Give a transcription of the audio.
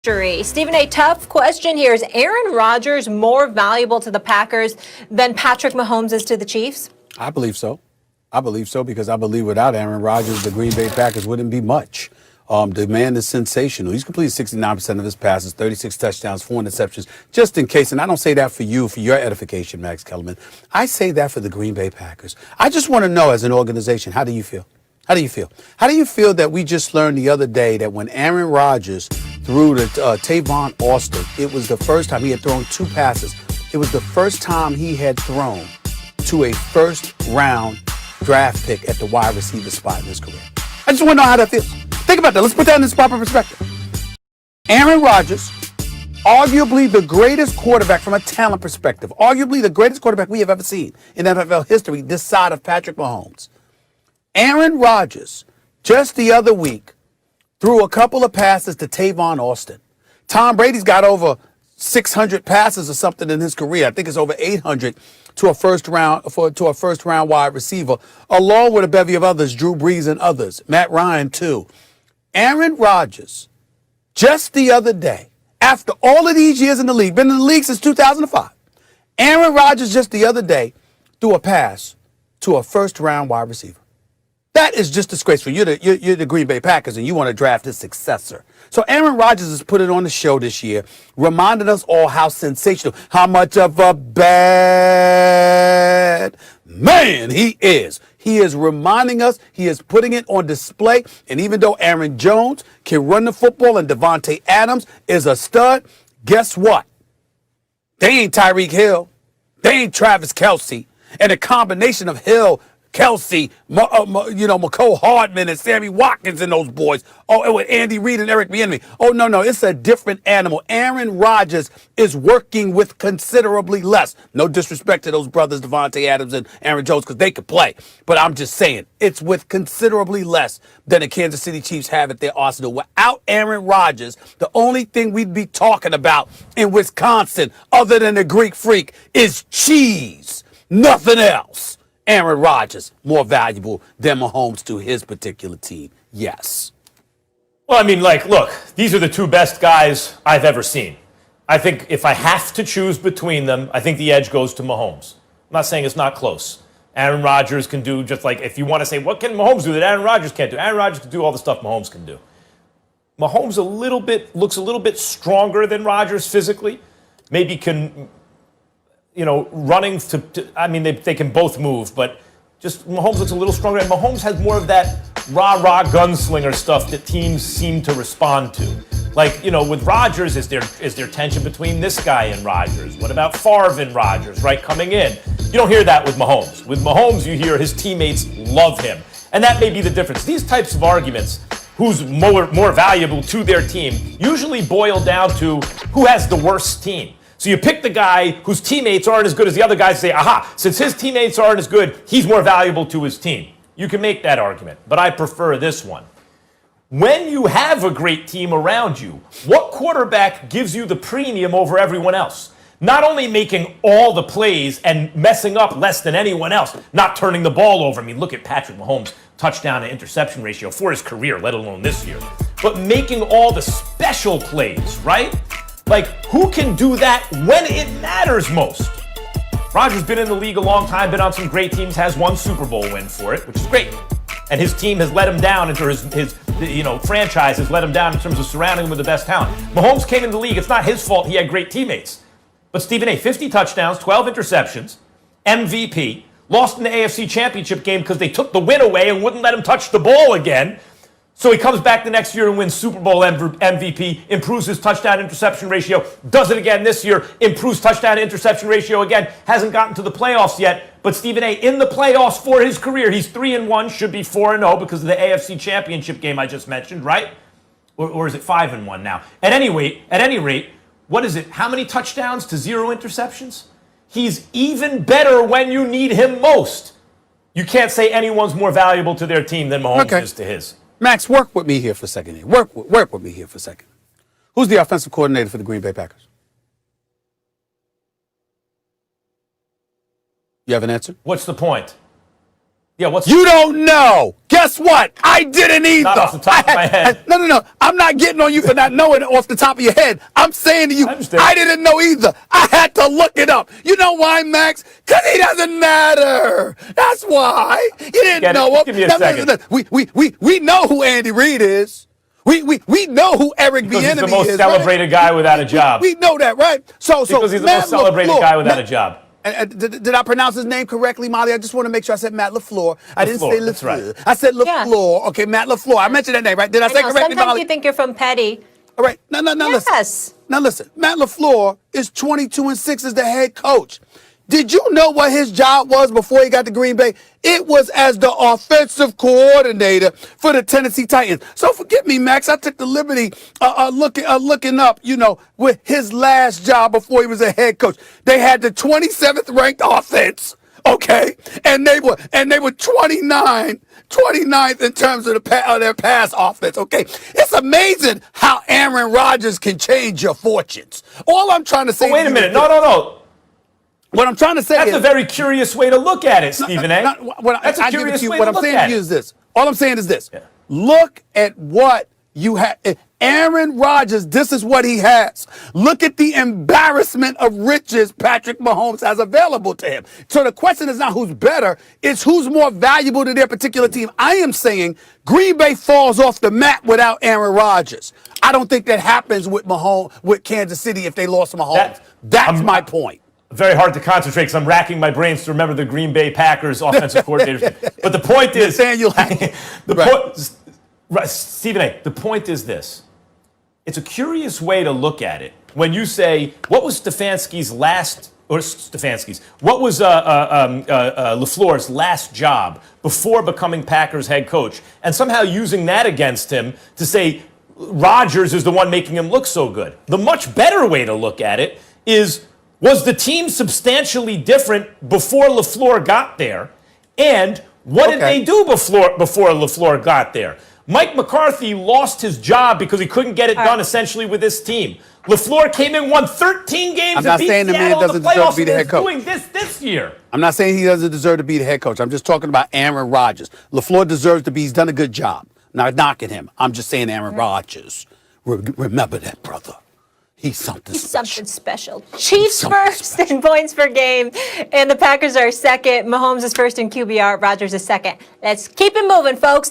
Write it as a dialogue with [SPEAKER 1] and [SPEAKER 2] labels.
[SPEAKER 1] Stephen, a tough question here. Is Aaron Rodgers more valuable to the Packers than Patrick Mahomes is to the Chiefs?
[SPEAKER 2] I believe so. Because I believe without Aaron Rodgers, the Green Bay Packers wouldn't be much. The man is sensational. He's completed 69% of his passes, 36 touchdowns, 4 interceptions. Just in case, and I don't say that for you, for your edification, Max Kellerman. I say that for the Green Bay Packers. I just want to know, as an organization, how do you feel? How do you feel? How do you feel that we just learned the other day that when Aaron Rodgers threw to Tavon Austin, it was the first time he had thrown 2 passes. It was the first time he had thrown to a first-round draft pick at the wide receiver spot in his career. I just want to know how that feels. Think about that. Let's put that in its proper perspective. Aaron Rodgers, arguably the greatest quarterback from a talent perspective, arguably the greatest quarterback we have ever seen in NFL history this side of Patrick Mahomes. Aaron Rodgers, just the other week, threw a couple of passes to Tavon Austin. Tom Brady's got over 600 passes or something in his career. I think it's over 800 to a first round wide receiver, along with a bevy of others, Drew Brees and others, Matt Ryan too. Aaron Rodgers, just the other day, after all of these years in the league, been in the league since 2005, Aaron Rodgers just the other day threw a pass to a first-round wide receiver. That is just disgraceful. You're the Green Bay Packers, and you want to draft his successor. So Aaron Rodgers has put it on the show this year, reminding us all how sensational, how much of a bad man he is. He is reminding us, he is putting it on display. And even though Aaron Jones can run the football and Devontae Adams is a stud, guess what? They ain't Tyreek Hill. They ain't Travis Kelce. And a combination of Hill, Kelsey, McCole Hardman and Sammy Watkins and those boys. Oh, and with Andy Reid and Eric Bieniemy. Oh, no, it's a different animal. Aaron Rodgers is working with considerably less. No disrespect to those brothers, Devontae Adams and Aaron Jones, because they could play. But I'm just saying, it's with considerably less than the Kansas City Chiefs have at their arsenal. Without Aaron Rodgers, the only thing we'd be talking about in Wisconsin, other than the Greek freak, is cheese. Nothing else. Aaron Rodgers, more valuable than Mahomes to his particular team. Yes.
[SPEAKER 3] Well, I mean, look, these are the 2 best guys I've ever seen. I think if I have to choose between them, I think the edge goes to Mahomes. I'm not saying it's not close. Aaron Rodgers can do just like, if you want to say, what can Mahomes do that Aaron Rodgers can't do? Aaron Rodgers can do all the stuff Mahomes can do. Mahomes looks a little bit stronger than Rodgers physically. Maybe can... running they can both move, but just Mahomes looks a little stronger. And Mahomes has more of that rah-rah gunslinger stuff that teams seem to respond to. With Rodgers, is there tension between this guy and Rodgers? What about Favre and Rodgers, right, coming in? You don't hear that with Mahomes. With Mahomes, you hear his teammates love him. And that may be the difference. These types of arguments, who's more valuable to their team, usually boil down to who has the worst team. So you pick the guy whose teammates aren't as good as the other guys and say, aha, since his teammates aren't as good, he's more valuable to his team. You can make that argument, but I prefer this one. When you have a great team around you, what quarterback gives you the premium over everyone else? Not only making all the plays and messing up less than anyone else, not turning the ball over. I mean, look at Patrick Mahomes' touchdown to interception ratio for his career, let alone this year. But making all the special plays, right? Who can do that when it matters most? Rodgers been in the league a long time, been on some great teams, has 1 Super Bowl win for it, which is great. And his team has let him down, his franchise has let him down in terms of surrounding him with the best talent. Mahomes came in the league. It's not his fault he had great teammates. But Stephen A., 50 touchdowns, 12 interceptions, MVP, lost in the AFC Championship game because they took the win away and wouldn't let him touch the ball again. So he comes back the next year and wins Super Bowl MVP, improves his touchdown-interception ratio, does it again this year, improves touchdown-interception ratio again, hasn't gotten to the playoffs yet. But Stephen A., in the playoffs for his career, he's 3-1, should be 4-0 because of the AFC Championship game I just mentioned, right? Or is it 5-1 now? At any rate, what is it? How many touchdowns to 0 interceptions? He's even better when you need him most. You can't say anyone's more valuable to their team than Mahomes is to his.
[SPEAKER 2] Max, work with me here for a second. Work with me here for a second. Who's the offensive coordinator for the Green Bay Packers? You have an answer?
[SPEAKER 3] What's the point? Yeah, what's
[SPEAKER 2] You don't know. Guess what? I didn't either.
[SPEAKER 3] Not off the top of my head.
[SPEAKER 2] No. I'm not getting on you for not knowing it off the top of your head. I'm saying to you, I didn't know either. I had to look it up. You know why, Max? Because he doesn't matter. That's why. You didn't know him.
[SPEAKER 3] Give me a second.
[SPEAKER 2] We know who Andy Reid is. We know who Eric
[SPEAKER 3] Because he's
[SPEAKER 2] Bieniemy
[SPEAKER 3] the most
[SPEAKER 2] is.
[SPEAKER 3] celebrated guy without a job.
[SPEAKER 2] We know that, right?
[SPEAKER 3] Because he's the most celebrated guy without a job.
[SPEAKER 2] Did I pronounce his name correctly, Molly? I just want to make sure I said Matt LaFleur. I didn't say
[SPEAKER 3] that's right.
[SPEAKER 2] LaFleur. I said LaFleur. Okay, Matt LaFleur. I mentioned that name, right? Did I say correctly,
[SPEAKER 1] Sometimes
[SPEAKER 2] Molly?
[SPEAKER 1] you think you're from Petty.
[SPEAKER 2] All right. No,
[SPEAKER 1] Yes.
[SPEAKER 2] listen. Now listen. Matt LaFleur is 22-6 as the head coach. Did you know what his job was before he got to Green Bay? It was as the offensive coordinator for the Tennessee Titans. So forgive me, Max. I took the liberty looking up, with his last job before he was a head coach. They had the 27th ranked offense, okay, and they were 29th in terms of their pass offense, okay. It's amazing how Aaron Rodgers can change your fortunes. All I'm trying to say.
[SPEAKER 3] Wait a minute. No.
[SPEAKER 2] What I'm trying to say
[SPEAKER 3] That's a very curious way to look at it, Stephen A.
[SPEAKER 2] That's a curious way to look at it. What I'm saying to you is this. All I'm saying is this. Yeah. Look at what you have. Aaron Rodgers, this is what he has. Look at the embarrassment of riches Patrick Mahomes has available to him. So the question is not who's better, it's who's more valuable to their particular team. I am saying Green Bay falls off the map without Aaron Rodgers. I don't think that happens with Kansas City if they lost Mahomes. That's my point.
[SPEAKER 3] Very hard to concentrate because I'm racking my brains to remember the Green Bay Packers offensive coordinators. But the point is, Stephen A., the point is this. It's a curious way to look at it. When you say, what was LaFleur's last job before becoming Packers head coach? And somehow using that against him to say Rodgers is the one making him look so good. The much better way to look at it is, was the team substantially different before LaFleur got there? And what did they do before LaFleur got there? Mike McCarthy lost his job because he couldn't get it done essentially with this team. LaFleur came in, won 13 games,
[SPEAKER 2] I'm not saying the man doesn't deserve to be the head coach.
[SPEAKER 3] Doing this year.
[SPEAKER 2] I'm not saying he doesn't deserve to be the head coach. I'm just talking about Aaron Rodgers. LaFleur deserves to be. He's done a good job. Not knocking him. I'm just saying Aaron Rodgers. Remember that, brother. He's something
[SPEAKER 1] special. Chiefs first in points per game, and the Packers are second. Mahomes is first in QBR. Rodgers is second. Let's keep it moving, folks.